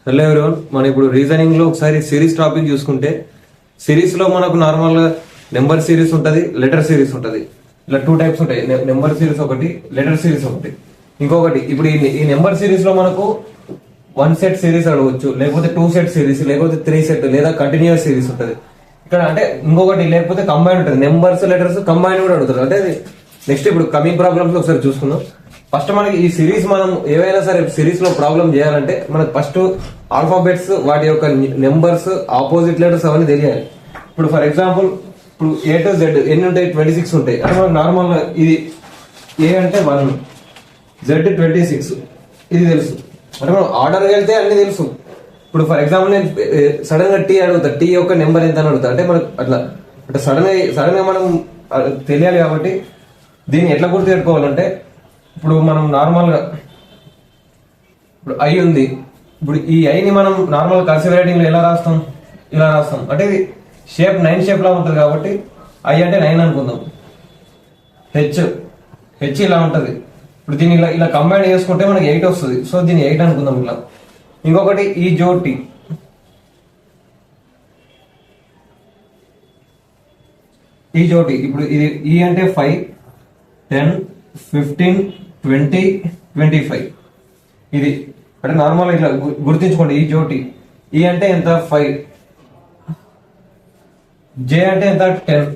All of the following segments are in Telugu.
హలో ఎవరివన్, మనం ఇప్పుడు రీజనింగ్ లో ఒకసారి సిరీస్ టాపిక్ చూసుకుంటే, సిరీస్ లో మనకు నార్మల్ గా నెంబర్ సిరీస్ ఉంటది, లెటర్ సిరీస్ ఉంటది. ఇలా టూ టైప్స్ ఉంటాయి. నెంబర్ సిరీస్ ఒకటి, లెటర్ సిరీస్ ఒకటి. ఇంకొకటి ఇప్పుడు ఈ నెంబర్ సిరీస్ లో మనకు 1 సెట్ సిరీస్ అడగవచ్చు, లేకపోతే 2 సెట్ సిరీస్, లేకపోతే 3 సెట్ లేదా కంటిన్యూస్ సిరీస్ ఉంటది. ఇక్కడ అంటే ఇంకొకటి లేకపోతే కంబైన్ ఉంటుంది. నెంబర్స్ లెటర్స్ కంబైన్ కూడా అడుగుతారు. అంటే నెక్స్ట్ ఇప్పుడు కమింగ్ ప్రాబ్లమ్స్ లో ఒకసారి చూసుకుందాం. ఫస్ట్ మనకి ఈ సిరీస్ మనం ఏవైనా సరే సిరీస్ లో ప్రాబ్లం చేయాలంటే మనకు ఫస్ట్ ఆల్ఫాబెట్స్, వాటి యొక్క నెంబర్స్, ఆపోజిట్ లెటర్స్ అవన్నీ తెలియాలి. ఇప్పుడు ఫర్ ఎగ్జాంపుల్ ఇప్పుడు ఏ టు జెడ్ ఎన్ని ఉంటాయి? 26 ఉంటాయి. అంటే మనకు నార్మల్ ఇది ఏ అంటే 1, జెడ్ 26 ఇది తెలుసు. అంటే మనం ఆర్డర్ వెళ్తే అన్ని తెలుసు. ఇప్పుడు ఫర్ ఎగ్జాంపుల్ నేను సడన్ గా టీ అడుగుతా, టీ యొక్క నెంబర్ ఎంత అని అడుగుతా. అంటే మనకు అట్లా అంటే సడన్ గా మనం తెలియాలి. కాబట్టి దీన్ని ఎట్లా గుర్తు పెట్టుకోవాలంటే, ఇప్పుడు మనం నార్మల్ గా ఇప్పుడు ఐ ఉంది. ఇప్పుడు ఈ ఐని మనం నార్మల్ కర్సివ్ రైటింగ్ లో ఎలా రాస్తాం? ఇలా రాస్తాం. అంటే ఇది షేప్ 9 షేప్ లా ఉంటుంది. కాబట్టి ఐ అంటే 9 అనుకుందాం. హెచ్ ఇలా ఉంటది. ఇప్పుడు దీన్ని ఇలా కంబైన్ చేసుకుంటే మనకి 8 వస్తుంది. సో దీన్ని 8 అనుకుందాం ఇట్లా. ఇంకొకటి ఈ జోటి, ఇప్పుడు ఇది ఈ అంటే 5, 10, 15, 20, 25 ఇది అంటే నార్మల్ ఇట్లా గుర్తించుకోండి. ఈ జోటి ఈ అంటే ఎంత? 5. జే అంటే ఎంత? 10.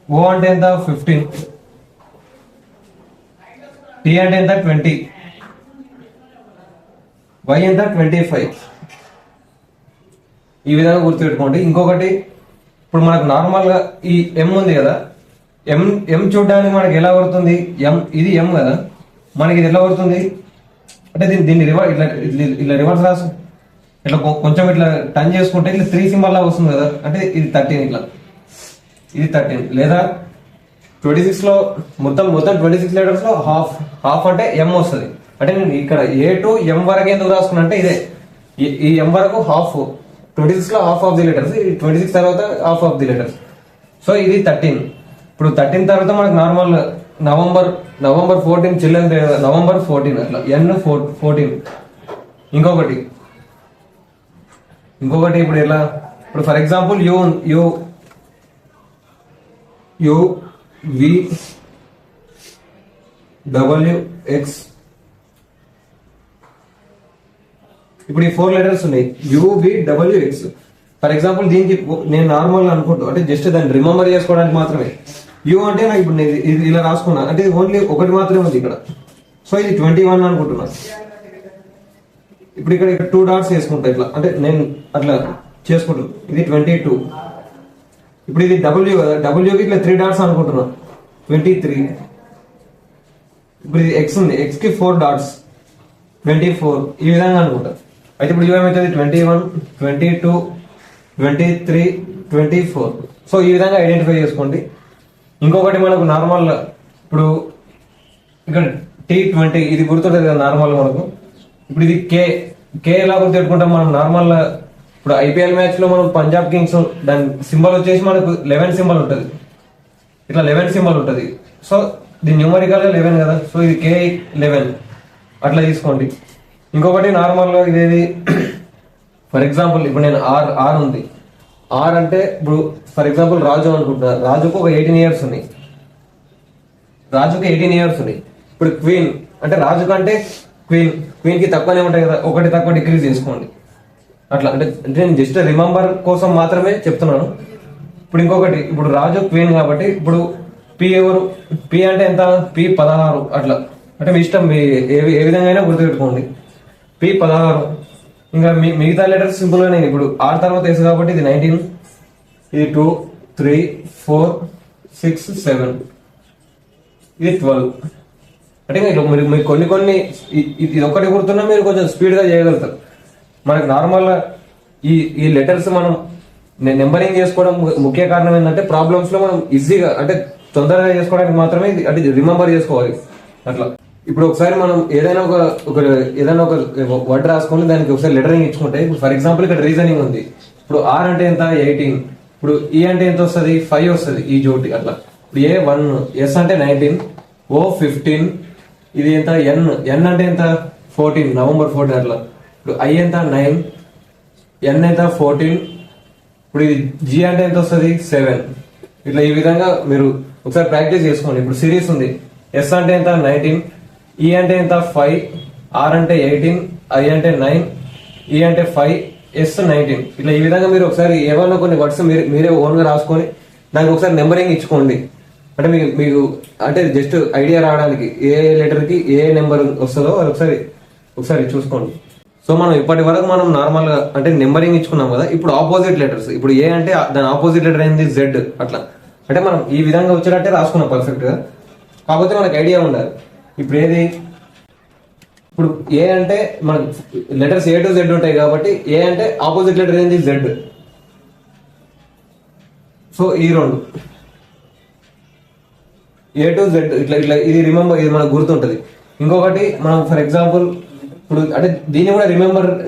ఓ అంటే ఎంత? 15. టీ అంటే ఎంత? 20. వై ఎంత? 25. ఈ విధంగా గుర్తుపెట్టుకోండి. ఇంకొకటి ఇప్పుడు మనకు నార్మల్ గా ఈ ఎం ఉంది కదా, ఎం చూడడానికి మనకి ఎలా పడుతుంది? ఇది ఎం కదా, మనకి ఇది ఎలా పడుతుంది అంటే దీన్ని ఇలా రివర్స్ రాసు. ఇట్లా కొంచెం ఇట్లా టర్న్ చేసుకుంటే ఇట్లా 3 సింబల్ లా వస్తుంది కదా. అంటే ఇది 13. ఇట్లా ఇది 13. లేదా 26 లో మొత్తం 26 లెటర్స్ లో హాఫ్ అంటే ఎం వస్తుంది. అంటే నేను ఇక్కడ ఏ టు ఎం వరకు ఎందుకు రాసుకున్నా అంటే ఇదే ఈ ఎం వరకు హాఫ్. 26 లో హాఫ్ ఆఫ్ ది లెటర్స్, 26 తర్వాత half of the letters. So ఇది 13. ఇప్పుడు 13 తర్వాత మనకు normal November 14 children day, November 14 అట్లా ఎన్ 14. ఇంకొకటి ఇప్పుడు ఎలా? ఇప్పుడు for example you V W X. ఇప్పుడు ఈ 4 లెటర్స్ ఉన్నాయి, UVWX. ఫర్ ఎగ్జాంపుల్ దీనికి నేను నార్మల్ అనుకుంటా, అంటే జస్ట్ దాన్ని రిమెంబర్ చేసుకోవడానికి మాత్రమే. యూ అంటే నాకు ఇప్పుడు నేను ఇది ఇలా రాసుకున్నా, అంటే ఓన్లీ ఒకటి మాత్రమే ఉంది ఇక్కడ. సో ఇది 21 అనుకుంటున్నా. ఇప్పుడు ఇక్కడ 2 డాట్స్ వేసుకుంటా ఇట్లా, అంటే నేను అట్లా చేసుకుంటాను. ఇది 22. ఇప్పుడు ఇది డబ్ల్యూ కదా, డబ్ల్యూకి ఇట్లా 3 డాట్స్ అనుకుంటున్నా, 23. ఇప్పుడు ఇది ఎక్స్ ఉంది, ఎక్స్ కి 4 డాట్స్, 24. ఈ విధంగా అనుకుంటా. అయితే ఇప్పుడు ఏమవుతుంది? 21, 22, 23, 24. సో ఈ విధంగా ఐడెంటిఫై చేసుకోండి. ఇంకొకటి మనకు నార్మల్ ఇప్పుడు ఇక్కడ T20 ఇది గుర్తుంటుంది కదా నార్మల్ మనకు. ఇప్పుడు ఇది కే ఎలా గుర్తుపెట్టుకుంటాం మనం? నార్మల్ ఇప్పుడు ఐపీఎల్ మ్యాచ్ లో మనం పంజాబ్ కింగ్స్ దాని సింబల్ వచ్చేసి మనకు 11 సింబల్ ఉంటుంది. ఇట్లా 11 సింబల్ ఉంటుంది. సో దీని న్యూమరికల్ గా 11 కదా. సో ఇది K11 అట్లా తీసుకోండి. ఇంకొకటి నార్మల్ గా ఇదేది ఫర్ ఎగ్జాంపుల్ ఇప్పుడు నేను ఆర్ ఉంది. ఆర్ అంటే ఇప్పుడు ఫర్ ఎగ్జాంపుల్ రాజు అనుకుంటున్నా, రాజుకు ఒక 18 ఇయర్స్ ఉన్నాయి. ఇప్పుడు క్వీన్ అంటే రాజు కంటే క్వీన్ కి తక్కువనే ఉంటాయి కదా, ఒకటి తక్కువ డిక్రీజ్ చేసుకోండి అట్లా. అంటే నేను జస్ట్ రిమెంబర్ కోసం మాత్రమే చెప్తున్నాను. ఇప్పుడు ఇంకొకటి ఇప్పుడు రాజు క్వీన్ కాబట్టి ఇప్పుడు పి ఎవరు? పి అంటే ఎంత? P16 అట్లా. అంటే మీ ఇష్టం, ఏ విధంగా అయినా గుర్తుపెట్టుకోండి. P16. ఇంకా మిగతా లెటర్స్ సింపుల్ గా నేను ఇప్పుడు ఆర్ తర్వాత వేసు కాబట్టి ఇది 19, ఇది 2, 3, 4, 6, 7, ఇది 12. అంటే మీరు కొన్ని ఇది ఒక్కటి గుర్తున్నా మీరు కొంచెం స్పీడ్ గా చేయగలుగుతారు. మనకు నార్మల్ గా ఈ లెటర్స్ మనం నెంబరింగ్ చేసుకోవడం ముఖ్య కారణం ఏంటంటే ప్రాబ్లమ్స్ లో మనం ఈజీగా అంటే తొందరగా చేసుకోవడానికి మాత్రమే అంటే రిమెంబర్ చేసుకోవాలి అట్లా. ఇప్పుడు ఒకసారి మనం ఏదైనా ఒక వర్డ్ రాసుకొని దానికి ఒకసారి లెటరింగ్ ఇచ్చుకుంటే, ఇప్పుడు ఫర్ ఎగ్జాంపుల్ ఇక్కడ రీజనింగ్ ఉంది. ఇప్పుడు ఆర్ అంటే ఎంత? 18. ఇప్పుడు ఈ అంటే ఎంత వస్తుంది? 5 వస్తుంది. ఈ జోటి అట్లా. ఇప్పుడు A1, ఎస్ అంటే 19, O 15, ఇది ఎంత? ఎన్ అంటే ఎంత? 14 నవంబర్ 14 అట్లా. ఇప్పుడు ఐ ఎంత 9, ఎన్ ఎంత 14, ఇప్పుడు ఇది జీ అంటే ఎంత వస్తుంది 7. ఇట్లా ఈ విధంగా మీరు ఒకసారి ప్రాక్టీస్ చేసుకోండి. ఇప్పుడు సిరీస్ ఉంది, ఎస్ అంటే ఎంత 19, ఈ అంటే ఎంత 5, ఆర్ అంటే 18, ఐ అంటే 9, ఈ అంటే 5, ఎస్ 19. ఇట్లా ఈ విధంగా మీరు ఒకసారి ఏమన్నా కొన్ని వర్డ్స్ మీరే ఓన్ గా రాసుకొని దానికి ఒకసారి నెంబరింగ్ ఇచ్చుకోండి. అంటే మీకు అంటే జస్ట్ ఐడియా రావడానికి ఏ లెటర్ కి ఏ నెంబర్ వస్తుందో అది ఒకసారి చూసుకోండి. సో మనం ఇప్పటి వరకు మనం నార్మల్ గా అంటే నెంబరింగ్ ఇచ్చుకున్నాం కదా. ఇప్పుడు ఆపోజిట్ లెటర్స్, ఇప్పుడు ఏ అంటే దాని ఆపోజిట్ లెటర్ ఏంది జెడ్. అట్లా అంటే మనం ఈ విధంగా వచ్చేటట్టే రాసుకున్నాం పర్ఫెక్ట్ గా. కాకపోతే మనకు ఐడియా ఉండాలి. ఇప్పుడు ఏది, ఇప్పుడు ఏ అంటే మన లెటర్స్ ఏ టు జెడ్ ఉంటాయి కాబట్టి ఏ అంటే ఆపోజిట్ లెటర్ ఏంది జెడ్. సో ఈ రెండు ఏ టు జెడ్ ఇట్లా ఇట్లా ఇది ఇది మనకు గుర్తుంటది. ఇంకొకటి మనం ఫర్ ఎగ్జాంపుల్ ఇప్పుడు అంటే దీన్ని కూడా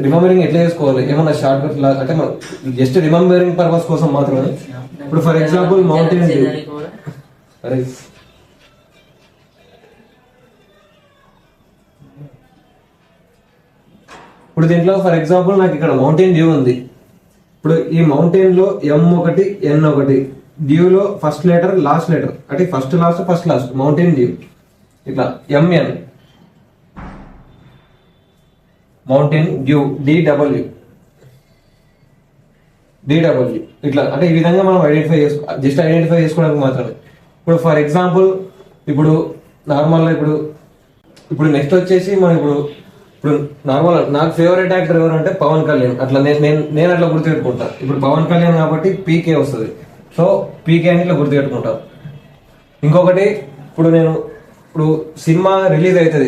రిమెంబరింగ్ ఎట్లా చేసుకోవాలి, ఏమన్నా షార్ట్ కట్ లా అంటే మనం జస్ట్ రిమెంబరింగ్ పర్పస్ కోసం మాత్రమే. ఇప్పుడు ఫర్ ఎగ్జాంపుల్ మౌంటైన్ డ్యూ, అరే ఇప్పుడు దీంట్లో ఫర్ ఎగ్జాంపుల్ నాకు ఇక్కడ మౌంటైన్ డ్యూ ఉంది. ఇప్పుడు ఈ మౌంటైన్ లో M1 N1, డ్యూలో ఫస్ట్ లెటర్ లాస్ట్ లెటర్ అంటే ఫస్ట్ లాస్ట్ మౌంటైన్ డ్యూ. ఇట్లా MN మౌంటైన్ డ్యూ DW ఇట్లా అంటే ఈ విధంగా మనం ఐడెంటిఫై చేసుకోవడానికి మాత్రమే. ఇప్పుడు ఫర్ ఎగ్జాంపుల్ ఇప్పుడు నార్మల్ ఇప్పుడు నెక్స్ట్ వచ్చేసి మనం ఇప్పుడు నార్మల్ నాకు ఫేవరెట్ యాక్టర్ ఎవరు అంటే పవన్ కళ్యాణ్. అట్లా నేను అట్లా గుర్తుపెట్టుకుంటా. ఇప్పుడు పవన్ కళ్యాణ్ కాబట్టి పీకే వస్తుంది. సో పీకే అని ఇట్లా గుర్తుపెట్టుకుంటాను. ఇంకొకటి ఇప్పుడు సినిమా రిలీజ్ అవుతుంది,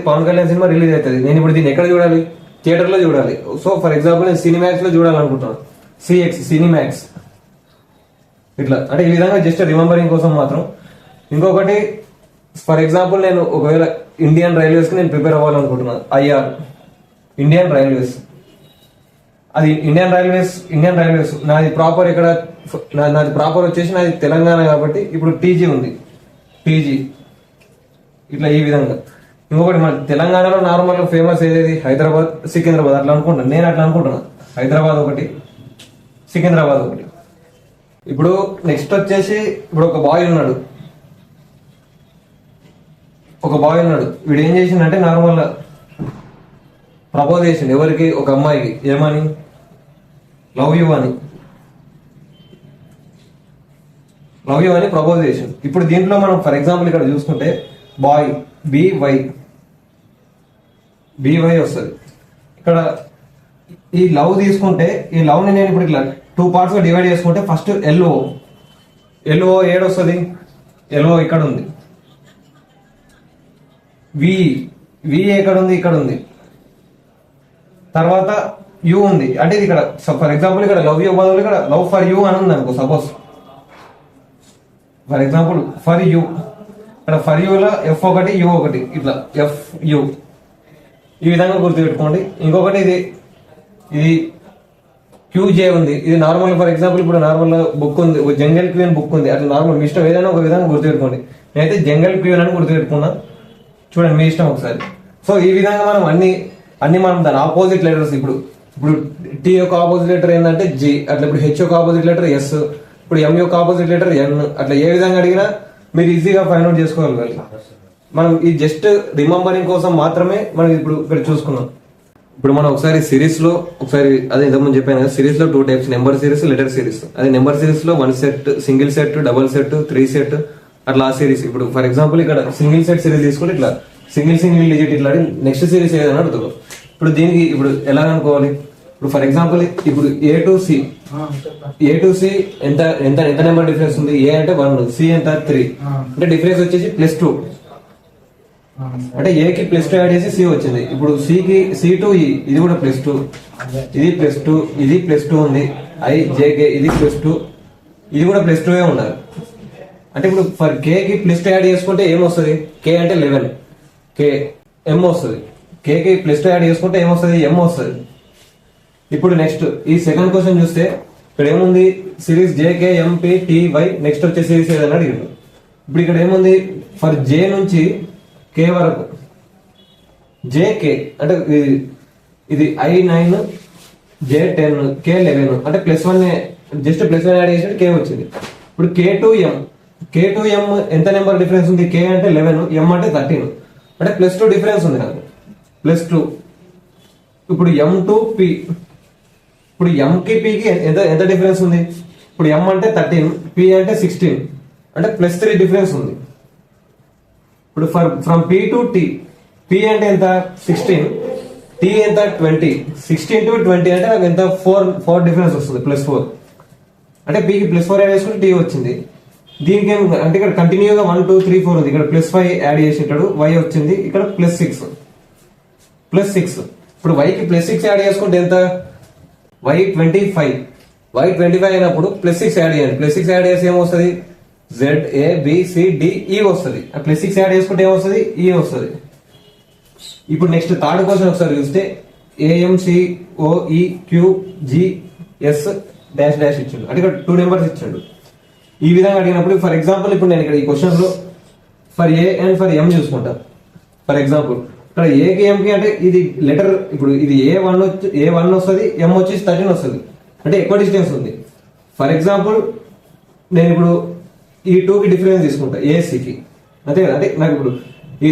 పవన్ కళ్యాణ్ సినిమా రిలీజ్ అవుతుంది. నేను ఇప్పుడు దీన్ని ఎక్కడ చూడాలి, థియేటర్ లో చూడాలి. సో ఫర్ ఎగ్జాంపుల్ నేను సినిమాక్స్ లో చూడాలనుకుంటున్నాను, సినిమాక్స్. ఇట్లా అంటే ఈ విధంగా జస్ట్ రిమెంబరింగ్ కోసం మాత్రం. ఇంకొకటి ఫర్ ఎగ్జాంపుల్ నేను ఒకవేళ ఇండియన్ రైల్వేస్ కి నేను ప్రిపేర్ అవ్వాలనుకుంటున్నాను, IR ఇండియన్ రైల్వేస్. అది ఇండియన్ రైల్వేస్ నాది ప్రాపర్ ఇక్కడ నాది ప్రాపర్ వచ్చేసి నాది తెలంగాణ కాబట్టి ఇప్పుడు TG ఉంది, ఇట్లా ఈ విధంగా. ఇంకొకటి మన తెలంగాణలో నార్మల్ ఫేమస్ ఏదేది హైదరాబాద్, సికింద్రాబాద్ అట్లా అనుకుంటాను. నేను అట్లా అనుకుంటున్నా, హైదరాబాద్ ఒకటి, సికింద్రాబాద్ ఒకటి. ఇప్పుడు నెక్స్ట్ వచ్చేసి ఇప్పుడు ఒక బాయ్ ఉన్నాడు, వీడు ఏం చేసిండంటే నార్మల్ ప్రపోజ్ చేసిండు ఎవరికి, ఒక అమ్మాయికి. ఏమని, లవ్ యూ అని ప్రపోజ్ చేసిండు. ఇప్పుడు దీంట్లో మనం ఫర్ ఎగ్జాంపుల్ ఇక్కడ చూసుకుంటే బాయ్ BY వస్తుంది. ఇక్కడ ఈ లవ్ తీసుకుంటే ఈ లవ్ ని నేను ఇప్పుడు ఇట్లా 2 parts గా డివైడ్ చేసుకుంటే ఫస్ట్ LO ఏడు వస్తుంది, LO ఇక్కడ ఉంది. వి ఎక్కడ ఉంది, ఇక్కడ ఉంది. తర్వాత యూ ఉంది, అంటే ఇది ఇక్కడ ఫర్ ఎగ్జాంపుల్ ఇక్కడ లవ్ యూ బదులు ఇక్కడ లవ్ ఫర్ యూ అని ఉంది అనుకో. Suppose for example for you, ఇక్కడ ఫర్ యూలో F1 U1 ఇట్లా FU ఈ విధంగా గుర్తుపెట్టుకోండి. ఇంకొకటి ఇది QJ ఉంది. ఇది నార్మల్ ఫర్ ఎగ్జాంపుల్ ఇప్పుడు నార్మల్ బుక్ ఉంది, జంగల్ క్వీన్ బుక్ ఉంది. అట్లా నార్మల్ మీ ఇష్టం ఏదైనా ఒక విధంగా గుర్తుపెట్టుకోండి. నేనైతే జంగల్ క్వీన్ అని గుర్తుపెట్టుకున్నా, చూడండి మీ ఇష్టం ఒకసారి. సో ఈ విధంగా మనం అన్ని మనం దాని ఆపోజిట్ లెటర్స్ ఇప్పుడు T యొక్క ఆపోజిట్ లెటర్ ఏంటంటే G, అట్లా ఇప్పుడు H యొక్క ఆపోజిట్ లెటర్ S, ఇప్పుడు M యొక్క ఆపోజిట్ లెటర్ N. అట్లా ఏ విధంగా అడిగినా మీరు ఈజీగా ఫైండ్ అవుట్ చేసుకోగలగాలి. మనం ఈ జస్ట్ రిమెంబరింగ్ కోసం మాత్రమే మనం ఇప్పుడు ఇక్కడ చూసుకున్నాం. ఇప్పుడు మనం ఒకసారి సిరీస్ లో అదే ఇంతకుముందు చెప్పాను కదా, సిరీస్ లో 2 types, number series, letter series. అదే నెంబర్ సిరీస్ లో 1 set, single set, double set, 3 set అట్లా ఆ సిరీస్. ఇప్పుడు ఫర్ ఎగ్జాంపుల్ ఇక్కడ సింగిల్ సెట్ సిరీస్ తీసుకుంటే ఇట్లా సింగిల్ డిజిట్ ఇట్లా నెక్స్ట్ సిరీస్ ఏదైనా అడుగుతారు. ఇప్పుడు దీనికి ఇప్పుడు ఎలా అనుకోవాలి, ఇప్పుడు ఫర్ ఎగ్జాంపుల్ ఇప్పుడు A to C ఎంత నెంబర్ డిఫరెన్స్ ఉంది. A అంటే 1, C ఎంత 3, అంటే డిఫరెన్స్ వచ్చేసి +2. అంటే A కి +2 యాడ్ చేసి C వచ్చింది. ఇప్పుడు C to E ఇది కూడా +2, ఇది +2 ఉంది. IJK ఇది +2, ఇది కూడా +2 ఉండాలి. అంటే ఇప్పుడు ఫర్ K కి +2 యాడ్ చేసుకుంటే ఏమొస్తుంది, K అంటే 11, K M వస్తుంది. K కి +2 యాడ్ చేసుకుంటే ఏమొస్తుంది, M వస్తుంది. ఇప్పుడు నెక్స్ట్ ఈ సెకండ్ క్వశ్చన్ చూస్తే ఇక్కడ ఏముంది, సిరీస్ JKMPTY, నెక్స్ట్ వచ్చే సిరీస్ ఏదైనా అడిగారు. ఇప్పుడు ఇక్కడ ఏముంది, ఫర్ J నుంచి K వరకు జేకే అంటే ఇది I9 J10 K11 అంటే +1 జస్ట్ +1 యాడ్ చేసి K వచ్చింది. ఇప్పుడు K2M ఎంత నెంబర్ డిఫరెన్స్ ఉంది? K అంటే 11, M అంటే 13 అంటే +2 డిఫరెన్స్ ఉంది నాకు, +2. ఇప్పుడు M టు P, ఇప్పుడు M కి P కి ఎంత డిఫరెన్స్ ఉంది? ఇప్పుడు M అంటే 13, P అంటే 16 అంటే +3 డిఫరెన్స్ ఉంది. ఇప్పుడు from P to T, P అంటే ఎంత? 16, T ఎంత? 20. 16 టు 20 అంటే నాకు ఎంత? 4 డిఫరెన్స్ వస్తుంది, +4. అంటే P కి +4 యాడ్ చేసుకుంటే T వచ్చింది. దీనికి ఏం అంటే ఇక్కడ కంటిన్యూగా 1 2 3 4 ఉంది, ఇక్కడ +5 యాడ్ చేసేటాడు, Y వచ్చింది, ఇక్కడ +6. ఇప్పుడు Y కి +6 యాడ్ చేసుకుంటే ఎంత? Y 25. Y 25 అయినప్పుడు +6 యాడ్ చేయండి. +6 యాడ్ చేసి ఏమొస్తుంది? ZABCDE వస్తుంది. +6 యాడ్ చేసుకుంటే ఏమొస్తుంది? E వస్తుంది. ఇప్పుడు నెక్స్ట్ థర్డ్ క్వశ్చన్ ఒకసారి చూస్తే AMCOEQGS డాష్ ఇచ్చాడు, అంటే ఇక్కడ 2 నెంబర్స్ ఇచ్చాడు. ఈ విధంగా అడిగినప్పుడు ఫర్ ఎగ్జాంపుల్ ఇప్పుడు నేను ఇక్కడ ఈ క్వశ్చన్ లో for A and for M చూసుకుంటా. ఫర్ ఎగ్జాంపుల్ ఇక్కడ ఏకి ఎంకి అంటే ఇది లెటర్, ఇప్పుడు ఇది A1 వస్తుంది, M వచ్చేసి 13 వస్తుంది, అంటే ఎక్కువ డిస్టెన్స్ ఉంది. ఫర్ ఎగ్జాంపుల్ నేను ఇప్పుడు ఈ 2 కి డిఫరెన్స్ తీసుకుంటా, ఏసీకి, అంతే కదా. అంటే నాకు ఇప్పుడు ఈ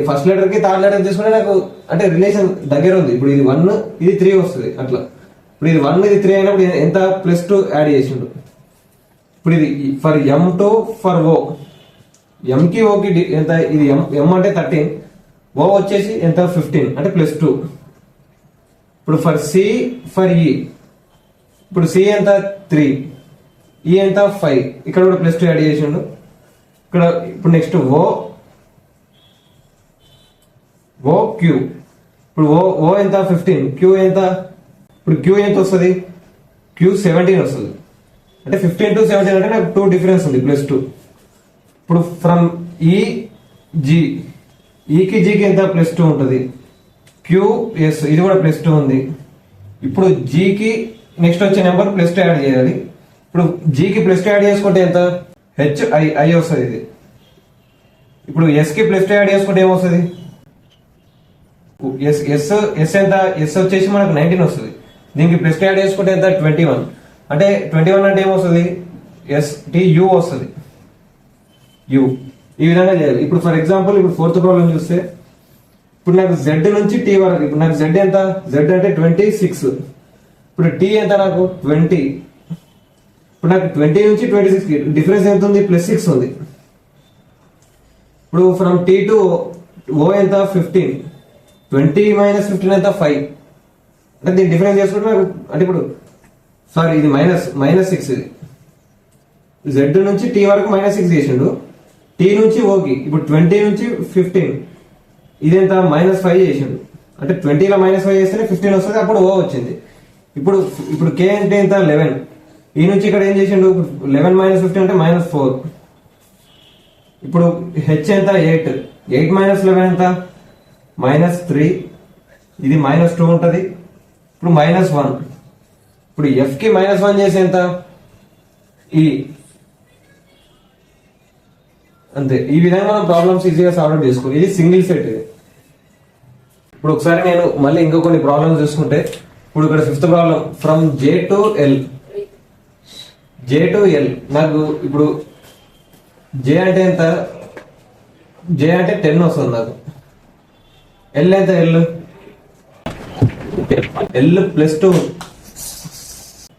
ఫస్ట్ లెటర్ కి థర్డ్ లెటర్ తీసుకుంటే నాకు అంటే రిలేషన్ దగ్గర ఉంది. ఇప్పుడు ఇది 1 ఇది 3 వస్తుంది అట్లా. ఇప్పుడు ఇది 1 ఇది 3 అయినప్పుడు ఎంత? +2 యాడ్ చేసిండు. ఇప్పుడు ఇది for M to for O, M కి O కి ఎంత? ఇది M అంటే 13, O వచ్చేసి ఎంత? 15 అంటే +2. ఇప్పుడు ఫర్ C ఫర్ E, ఇప్పుడు C ఎంత? 3, E ఎంత? 5, ఇక్కడ కూడా +2 యాడ్ చేసిండు. ఇక్కడ ఇప్పుడు నెక్స్ట్ OQ, ఇప్పుడు O ఎంత? 15, Q ఎంత? ఇప్పుడు Q ఎంత వస్తుంది? Q 17 వస్తుంది. అంటే 15 టు 17 అంటే నాకు 2 డిఫరెన్స్ ఉంది, +2. ఇప్పుడు ఫ్రమ్ EG, E కి G కి ఎంత? +2 ఉంటుంది. QS ఇది కూడా +2 ఉంది. ఇప్పుడు G కి నెక్స్ట్ వచ్చే నెంబర్ +2 యాడ్ చేయాలి. ఇప్పుడు G కి +2 యాడ్ చేసుకుంటే ఎంత? HI వస్తుంది ఇది. ఇప్పుడు S కి +2 యాడ్ చేసుకుంటే ఏమొస్తుంది? S ఎంత? S వచ్చేసి మనకు 19 వస్తుంది. దీనికి +2 యాడ్ చేసుకుంటే ఎంత? 21. అంటే 21 అంటే ఏమొస్తుంది? STU వస్తుంది, U. ఈ విధంగా చేయాలి. ఇప్పుడు ఫర్ ఎగ్జాంపుల్ ఇప్పుడు 4th ప్రాబ్లం చూస్తే ఇప్పుడు నాకు Z నుంచి T వరకు, ఇప్పుడు నాకు Z ఎంత? Z అంటే 26. ఇప్పుడు T ఎంత? నాకు 20. ఇప్పుడు నాకు 20 నుంచి 26 డిఫరెన్స్ ఎంత ఉంది? +6 ఉంది. ఇప్పుడు ఫ్రమ్ T టు O ఎంత? 15. 20 - 15 ఎంత? 5. అంటే దీన్ని డిఫరెన్స్ చేసుకుంటే నాకు అంటే ఇప్పుడు సారీ ఇది -6 ఇది. Z నుంచి T వరకు -6 చేసిండు, T నుంచి O కి ఇప్పుడు 20 నుంచి 15 ఇదెంత? -5 చేసిండు. అంటే 20లో -5 చేస్తేనే 15 వస్తుంది, అప్పుడు O వచ్చింది. ఇప్పుడు K అంటే ఎంత? 11. ఈ నుంచి ఇక్కడ ఏం చేసిండు? 11 - 15 అంటే -4. ఇప్పుడు H ఎంత? 8. 8 - 11 ఎంత? -3. ఇది -2 ఉంటది. ఇప్పుడు -1. ఇప్పుడు F కి -1 చేసి ఎంత? E. అంతే. ఈ విధంగా మనం ప్రాబ్లమ్స్ ఈజీగా సాల్వ్ చేసుకోవాలి. ఇది సింగిల్ సెట్ ఇది. ఇప్పుడు ఒకసారి నేను మళ్ళీ ఇంకా కొన్ని ప్రాబ్లమ్స్ చూసుకుంటే, ఇప్పుడు ఇక్కడ 5th problem from J to L. నాకు ఇప్పుడు J అంటే ఎంత? J అంటే 10 వస్తుంది నాకు. L ఎంత? L +2.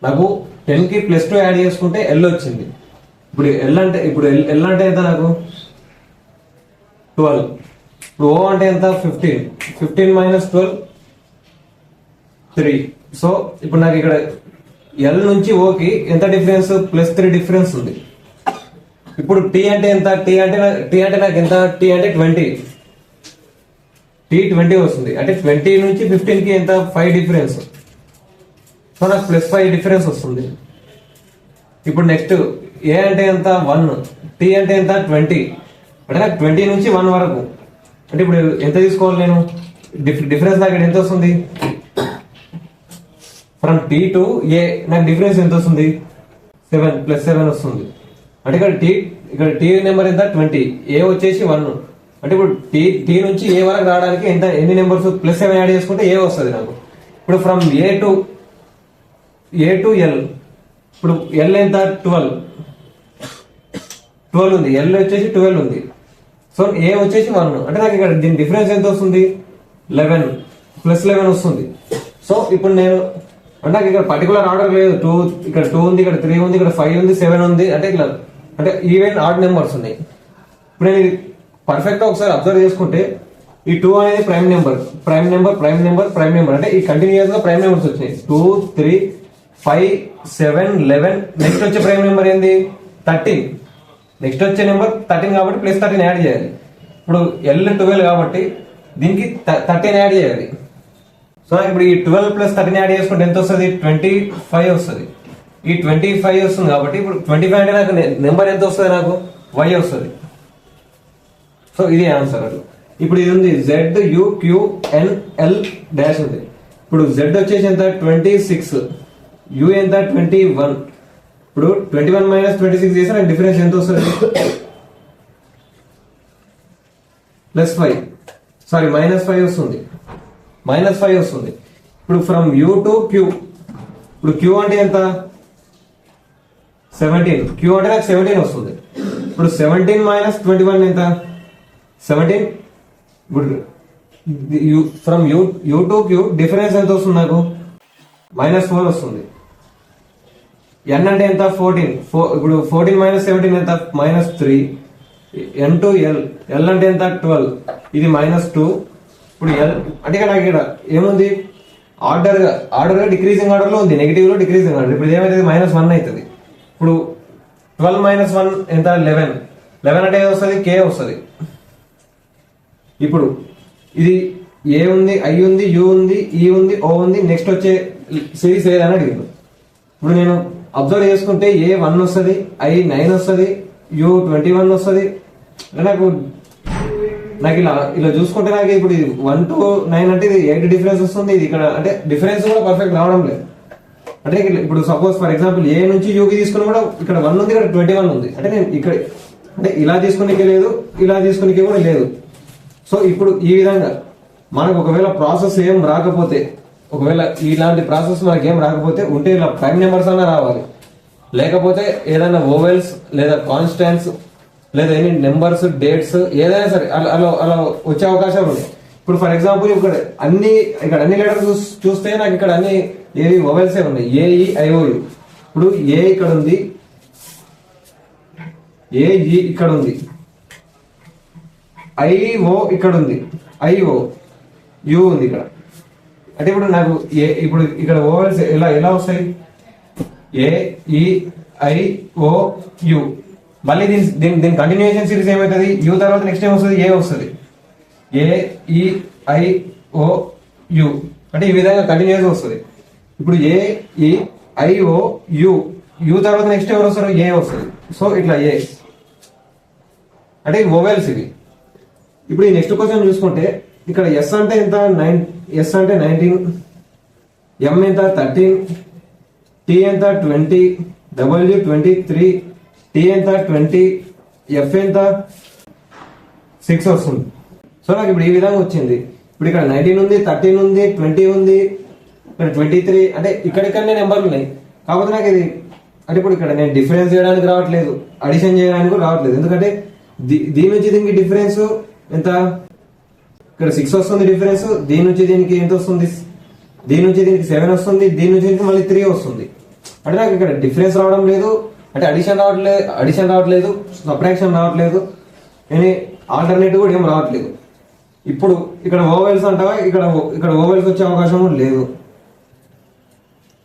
నాకు 10 కి +2 యాడ్ చేసుకుంటే L వచ్చింది. ఇప్పుడు L అంటే ఎంత? నాకు 12. ఇప్పుడు O అంటే ఎంత? 15. 15 - 12 3. సో ఇప్పుడు నాకు ఇక్కడ L నుంచి O కి ఎంత డిఫరెన్స్? +3 డిఫరెన్స్ ఉంది. ఇప్పుడు T అంటే ఎంత? T అంటే నాకు ఎంత? T అంటే 20. T 20 వస్తుంది. అంటే 20 నుంచి 15 కి ఎంత? 5 డిఫరెన్స్. సో నాకు +5 డిఫరెన్స్ వస్తుంది. ఇప్పుడు నెక్స్ట్ A అంటే ఎంత? 1. T అంటే ఎంత? 20. అంటే నాకు 20 నుంచి 1 వరకు. అంటే ఇప్పుడు ఎంత తీసుకోవాలి నేను? డిఫరెన్స్ నాకు ఎంత వస్తుంది? ఫ్రమ్ T టు A నాకు డిఫరెన్స్ ఎంత వస్తుంది? 7 +7 వస్తుంది. అంటే ఇక్కడ T నెంబర్ ఎంత? 20. A వచ్చేసి 1. అంటే ఇప్పుడు టీ నుంచి ఏ వరకు రావడానికి ఎన్ని నెంబర్స్ +7 యాడ్ చేసుకుంటే ఏ వస్తుంది నాకు. ఇప్పుడు ఫ్రమ్ ఏ టు ఎల్, ఇప్పుడు ఎల్ ఎంత 12 ఉంది, ఎల్ వచ్చేసి 12 ఉంది. సో ఏ వచ్చేసి 1. అంటే నాకు ఇక్కడ దీని డిఫరెన్స్ ఎంత వస్తుంది, 11 +11 వస్తుంది. సో ఇప్పుడు నేను అంటే నాకు ఇక్కడ పర్టికులర్ ఆర్డర్ లేదు, 2 ఇక్కడ 2 ఉంది, ఇక్కడ 3 ఉంది, ఇక్కడ 5 ఉంది, 7 ఉంది. అంటే ఇట్లా అంటే ఈవెన్ ఆడ్ నెంబర్స్ ఉన్నాయి. ఇప్పుడు నేను పర్ఫెక్ట్ గా ఒకసారి అబ్జర్వ్ చేసుకుంటే ఈ 2 అనేది ప్రైమ్ నెంబర్ అంటే ఈ కంటిన్యూస్ గా ప్రైమ్ నెంబర్స్ వచ్చినాయి. 2, 3, 5, 7, 11. నెక్స్ట్ వచ్చే ప్రైమ్ నెంబర్ ఏంది 13. నెక్స్ట్ వచ్చే నెంబర్ 13 కాబట్టి +13 యాడ్ చేయాలి. ఇప్పుడు ఎల్ 12 కాబట్టి దీనికి 13 యాడ్ చేయాలి. సో ఇప్పుడు ఈ 12 + 13 యాడ్ చేసుకుంటే ఎంత వస్తుంది, 25 వస్తుంది. ఈ 25 వస్తుంది కాబట్టి ఇప్పుడు 25 అంటే నాకు నెంబర్ ఎంత వస్తుంది, నాకు y వస్తుంది. సో ఇది ఆన్సర్. అట్లా ఇప్పుడు ఇది ఉంది ZUQNL డాష్ ఉంది. ఇప్పుడు Z వచ్చేసి ఎంత 26, U ఎంత 21. ఇప్పుడు 21 - 26 చేస్తే నాకు డిఫరెన్స్ ఎంత వస్తుంది, +5 సారీ -5 వస్తుంది, -5 వస్తుంది. ఇప్పుడు ఫ్రమ్ U టు Q, ఇప్పుడు Q అంటే ఎంత 17, Q అంటే నాకు 17 వస్తుంది. ఇప్పుడు 17 - 21 ఎంత 17. ఇప్పుడు from U to Q difference ఎంత వస్తుంది, నాకు -4 వస్తుంది. N అంటే ఎంత 14, ఇప్పుడు 14 - 17 ఎంత -3. N టు L, L అంటే ఎంత 12, ఇది -2. ఇప్పుడు L అంటే ఇక్కడ ఏముంది, ఆర్డర్ గా డిక్రీజింగ్ ఆర్డర్ లో ఉంది, నెగిటివ్ లో డిక్రీజింగ్ ఆర్డర్. ఇప్పుడు ఏమైతుంది -1 అవుతుంది. ఇప్పుడు 12 - 1 ఎంత 11 అంటే ఏది వస్తుంది, K వస్తుంది. ఇప్పుడు ఇది ఏ ఉంది, I ఉంది, U ఉంది, E ఉంది, O ఉంది. నెక్స్ట్ వచ్చే సిరీస్ ఏదని అడిగింది. ఇప్పుడు నేను అబ్జర్వ్ చేసుకుంటే ఏ 1 వస్తుంది, I 9 వస్తుంది, U 21 వస్తుంది. నాకు ఇలా చూసుకుంటే నాకు ఇప్పుడు 1 to 9 అంటే ఇది 8 డిఫరెన్స్ వస్తుంది. ఇది ఇక్కడ అంటే డిఫరెన్స్ కూడా పర్ఫెక్ట్ రావడం లేదు. అంటే ఇప్పుడు సపోజ్ ఫర్ ఎగ్జాంపుల్ ఏ నుంచి యూకి తీసుకుని కూడా ఇక్కడ 1 ఉంది, ఇక్కడ 21 ఉంది. అంటే నేను ఇక్కడ అంటే ఇలా తీసుకునేకే లేదు, ఇలా తీసుకునేకే కూడా లేదు. సో ఇప్పుడు ఈ విధంగా మనకు ఒకవేళ ప్రాసెస్ ఏం రాకపోతే, ఒకవేళ ఇలాంటి ప్రాసెస్ మనకి ఏం రాకపోతే ఉంటే ఇలా ప్రైమ్ నెంబర్స్ అన్నా రావాలి, లేకపోతే ఏదైనా ఓవెల్స్ లేదా కాన్స్టెంట్స్ లేదా ఎనీ నెంబర్స్, డేట్స్ ఏదైనా సరే అలా వచ్చే అవకాశాలు ఉన్నాయి. ఇప్పుడు ఫర్ ఎగ్జాంపుల్ ఇక్కడ అన్ని లెటర్స్ చూస్తే నాకు ఇక్కడ అన్ని ఏవి ఓవెల్సే ఉన్నాయి, AEIOU. ఇప్పుడు ఏ ఇక్కడ ఉంది, AE ఇక్కడ ఉంది, IO ఇక్కడ ఉంది, IO U ఉంది ఇక్కడ. అంటే ఇప్పుడు నాకు ఇప్పుడు ఇక్కడ ఓవెల్స్ ఎలా వస్తాయి, AEIOU. మళ్ళీ దీని కంటిన్యూషన్ సిరీస్ ఏమవుతుంది, U తర్వాత నెక్స్ట్ ఏం వస్తుంది, A వస్తుంది, AEIOU. అంటే ఈ విధంగా కంటిన్యూస్ వస్తుంది. ఇప్పుడు AEIOU, U తర్వాత నెక్స్ట్ ఎవరు వస్తారు, A వస్తుంది. సో ఇట్లా A అంటే ఓవెల్స్ ఇవి. ఇప్పుడు ఈ నెక్స్ట్ క్వశ్చన్ చూసుకుంటే ఇక్కడ S అంటే ఎంత, S అంటే 19, M ఎంత 13, T ఎంత 20, W 23, T ఎంత 20, F ఎంత 6 వస్తుంది. సో నాకు ఇప్పుడు ఈ విధంగా వచ్చింది. ఇప్పుడు ఇక్కడ 19 ఉంది, 13 ఉంది, 20 ఉంది, ఇక్కడ 23. అంటే ఇక్కడిక్కడనే నెంబర్లు ఉన్నాయి. కాకపోతే నాకు ఇది అంటే ఇప్పుడు ఇక్కడ నేను డిఫరెన్స్ చేయడానికి రావట్లేదు, అడిషన్ చేయడానికి కూడా రావట్లేదు. ఎందుకంటే దీని నుంచి దీనికి డిఫరెన్స్ ఎంత, ఇక్కడ 6 వస్తుంది డిఫరెన్స్. దీని నుంచి దీనికి ఎంత వస్తుంది, దీని నుంచి దీనికి 7 వస్తుంది, దీని నుంచి దీనికి మళ్ళీ 3 వస్తుంది. అంటే నాకు ఇక్కడ డిఫరెన్స్ రావడం లేదు, అంటే అడిషన్ రావట్లేదు, సబ్ట్రాక్షన్ రావట్లేదు, ఎనీ ఆల్టర్నేటివ్ కూడా ఏం రావట్లేదు. ఇప్పుడు ఇక్కడ ఓవెల్స్ అంటావా, ఇక్కడ ఓవెల్స్ వచ్చే అవకాశం కూడా లేదు.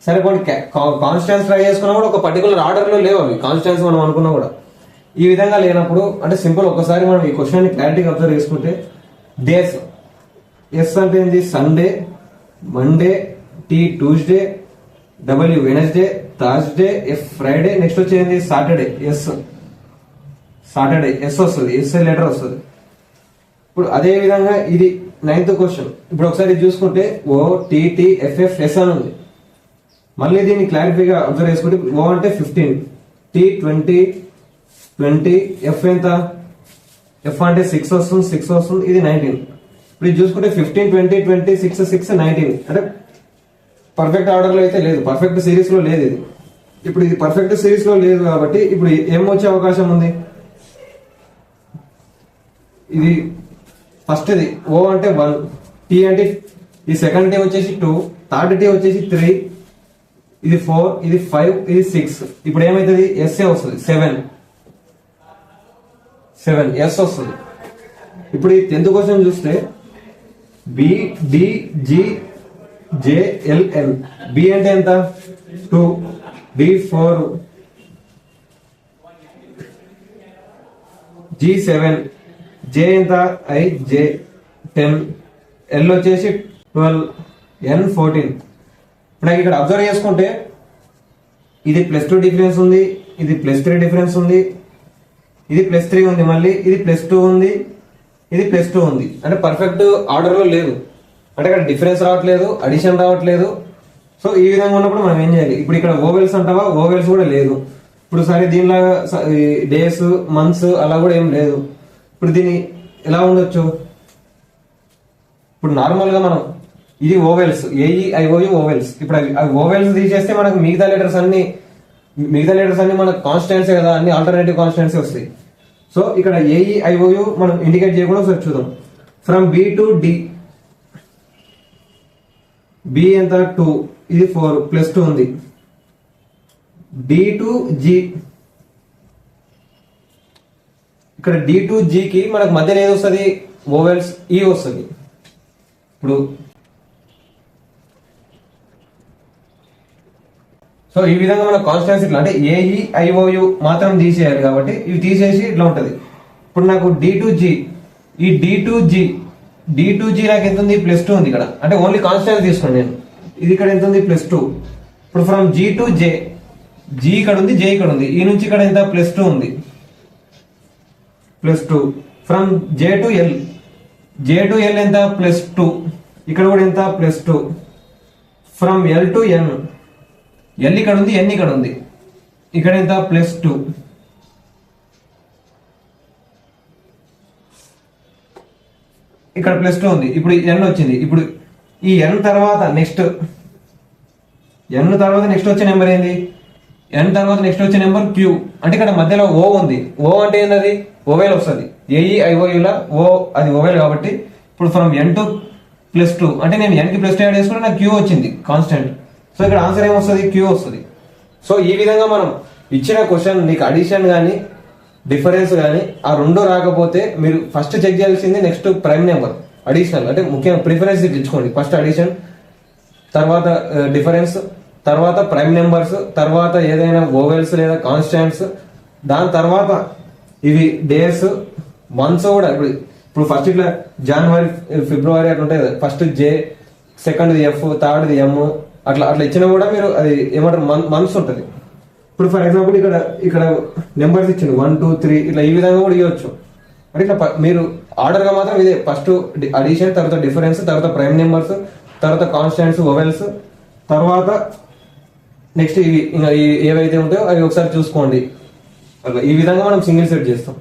సరే కొన్ని కాన్స్టెంట్స్ ట్రై చేసుకున్నా కూడా ఒక పర్టికులర్ ఆర్డర్ లో లేవు అవి కాన్స్టెంట్స్ మనం అనుకున్నా కూడా. ఈ విధంగా లేనప్పుడు అంటే సింపుల్ ఒకసారి మనం ఈ క్వశ్చన్ క్లారిటీగా అబ్జర్వ్ చేసుకుంటే డేస్, ఎస్ అంటే ఏంది Sunday, Monday, T Tuesday, W Wednesday, Thursday, F Friday, next వచ్చేది సాటర్డే, ఎస్ వస్తుంది, ఎస్ లెటర్ వస్తుంది. ఇప్పుడు అదే విధంగా ఇది 9th క్వశ్చన్. ఇప్పుడు ఒకసారి చూసుకుంటే OTTFF S అని ఉంది. మళ్ళీ దీన్ని క్లారిఫైగా అబ్జర్వ్ చేసుకుంటే O అంటే 15, T 20, F ఎంత ఎఫ్ అంటే 6 వస్తుంది, 6 వస్తుంది, ఇది 19. ఇప్పుడు ఇది చూసుకుంటే 15, 20, 20, 6, 6, 19 అంటే పర్ఫెక్ట్ ఆర్డర్ లో అయితే లేదు, పర్ఫెక్ట్ సిరీస్ లో లేదు ఇది. ఇప్పుడు ఇది పర్ఫెక్ట్ సిరీస్ లో లేదు కాబట్టి ఇప్పుడు ఏం వచ్చే అవకాశం ఉంది? ఇది ఫస్ట్ ది ఓ అంటే 1, టీ అంటే ఈ సెకండ్ టీ వచ్చేసి 2, థర్డ్ టీ వచ్చేసి 3, ఇది 4, ఇది 5, ఇది 6. ఇప్పుడు ఏమైతుంది? ఎస్ఏ వస్తుంది, 7 ఎస్ వస్తుంది. ఇప్పుడు ఈ 10th క్వశ్చన్ చూస్తే బి డి జి జే ఎల్ ఎన్. బి అంటే ఎంత? 2, డి 4, జి 7, జే ఎంత? ఐ జే 10, ఎల్ వచ్చేసి 12, ఎన్ 14. ఇప్పుడు ఇక్కడ అబ్జర్వ్ చేసుకుంటే ఇది +2 డిఫరెన్స్ ఉంది, ఇది +3 డిఫరెన్స్ ఉంది, ఇది +3 ఉంది, మళ్ళీ ఇది +2 ఉంది, ఇది +2 ఉంది. అంటే పర్ఫెక్ట్ ఆర్డర్ లో లేదు, అంటే ఇక్కడ డిఫరెన్స్ రావట్లేదు, అడిషన్ రావట్లేదు. సో ఈ విధంగా ఉన్నప్పుడు మనం ఏం చేయాలి? ఇప్పుడు ఇక్కడ ఓవెల్స్ అంటావా? ఓవెల్స్ కూడా లేదు. ఇప్పుడు సరే దీనిలో డేస్, మంత్స్ అలా కూడా ఏం లేదు. ఇప్పుడు దీన్ని ఎలా ఉండొచ్చు? ఇప్పుడు నార్మల్ గా మనం ఇది ఓవెల్స్, ఏఈఐఓయు ఓవెల్స్. ఇప్పుడు అవి ఓవెల్స్ తీసేస్తే మనకు మిగతా లెటర్స్ అన్ని మనకు కాన్స్టెంట్సే కదా, అన్ని ఆల్టర్నేటివ్ కాన్స్టెంట్సే వస్తాయి. సో ఇక్కడ ఏఈఐఓయు మనం ఇండికేట్ చేయకుండా ఒకసారి చూద్దాం. From B to D, B ఎంత? 2, ఇది 4, +2 ఉంది. డి టు జి, ఇక్కడ డి టు జి కి మనకు మధ్యలో ఏది వస్తుంది? ఓవెల్స్ ఈ వస్తుంది. ఇప్పుడు సో ఈ విధంగా మన కాన్స్టెన్సీ ఇట్లా అంటే ఏఈఐఓయు మాత్రం తీసేయాలి కాబట్టి ఇవి తీసేసి ఇట్లా ఉంటది. ఇప్పుడు నాకు డి టు జి, ఈ డి టు జి నాకు ఎంత ఉంది? +2 ఉంది ఇక్కడ, అంటే ఓన్లీ కాన్స్టెన్స్ తీసుకోండి నేను. ఇది ఇక్కడ ఎంత ఉంది? +2. ఇప్పుడు from G to J, G ఇక్కడ ఉంది, జే ఇక్కడ ఉంది, ఈ నుంచి ఇక్కడ ఎంత? +2 ఉంది, +2. From J to L, J to L ఎంత? +2, ఇక్కడ కూడా ఎంత? +2. From L to N, L ఇక్కడ ఉంది, ఎన్ ఇక్కడ ఉంది, ఇక్కడ ఎంత? +2. ఇక్కడ +2 ఉంది. ఇప్పుడు ఎన్ వచ్చింది. ఇప్పుడు ఈ ఎన్ తర్వాత నెక్స్ట్ వచ్చే నెంబర్ ఏంది? ఎన్ తర్వాత నెక్స్ట్ వచ్చే నెంబర్ క్యూ. అంటే ఇక్కడ మధ్యలో ఓ ఉంది. ఓ అంటే ఏంది? ఓవెల్ వస్తుంది. ఏఈఐఓయులా ఓ అది ఓవెల్ కాబట్టి ఇప్పుడు ఫ్రమ్ ఎన్ టు +2 అంటే నేను ఎన్ కి +2 యాడ్ చేసుకుంటే నాకు క్యూ వచ్చింది కాన్స్టెంట్. సో ఇక్కడ ఆన్సర్ ఏమొస్తుంది? క్యూ వస్తుంది. సో ఈ విధంగా మనం ఇచ్చిన క్వశ్చన్ నీకు అడిషన్ కానీ డిఫరెన్స్ కానీ ఆ రెండు రాకపోతే మీరు ఫస్ట్ చెక్ చేయాల్సింది నెక్స్ట్ ప్రైమ్ నెంబర్ అడిషనల్, అంటే ముఖ్యంగా ప్రిఫరెన్స్ ఇచ్చుకోండి. ఫస్ట్ అడిషన్, తర్వాత డిఫరెన్స్, తర్వాత ప్రైమ్ నెంబర్స్, తర్వాత ఏదైనా ఓవెల్స్ లేదా కాన్స్టాంట్స్, దాని తర్వాత ఇవి డేస్, మంత్స్ కూడా. ఇప్పుడు ఫస్ట్ ఇట్లా జనవరి, ఫిబ్రవరి అట్లా ఉంటాయి కదా, ఫస్ట్ జే, సెకండ్ ఎఫ్, థర్డ్ ఎం, అట్లా ఇచ్చినా కూడా మీరు అది ఏమంటారు మంత్స్ ఉంటుంది. ఇప్పుడు ఫర్ ఎగ్జాంపుల్ ఇక్కడ నెంబర్స్ ఇచ్చింది 1, 2, 3 ఇట్లా ఈ విధంగా కూడా ఇవ్వచ్చు. అంటే ఇట్లా మీరు ఆర్డర్ గా మాత్రం ఇదే, ఫస్ట్ అడిషన్, తర్వాత డిఫరెన్స్, తర్వాత ప్రైమ్ నెంబర్స్, తర్వాత కాన్స్టాంట్స్, ఓవెల్స్, తర్వాత నెక్స్ట్ ఇవి ఇంకా ఏవైతే ఉంటాయో అవి ఒకసారి చూసుకోండి. అట్లా ఈ విధంగా మనం సింగిల్ సెట్ చేస్తాం.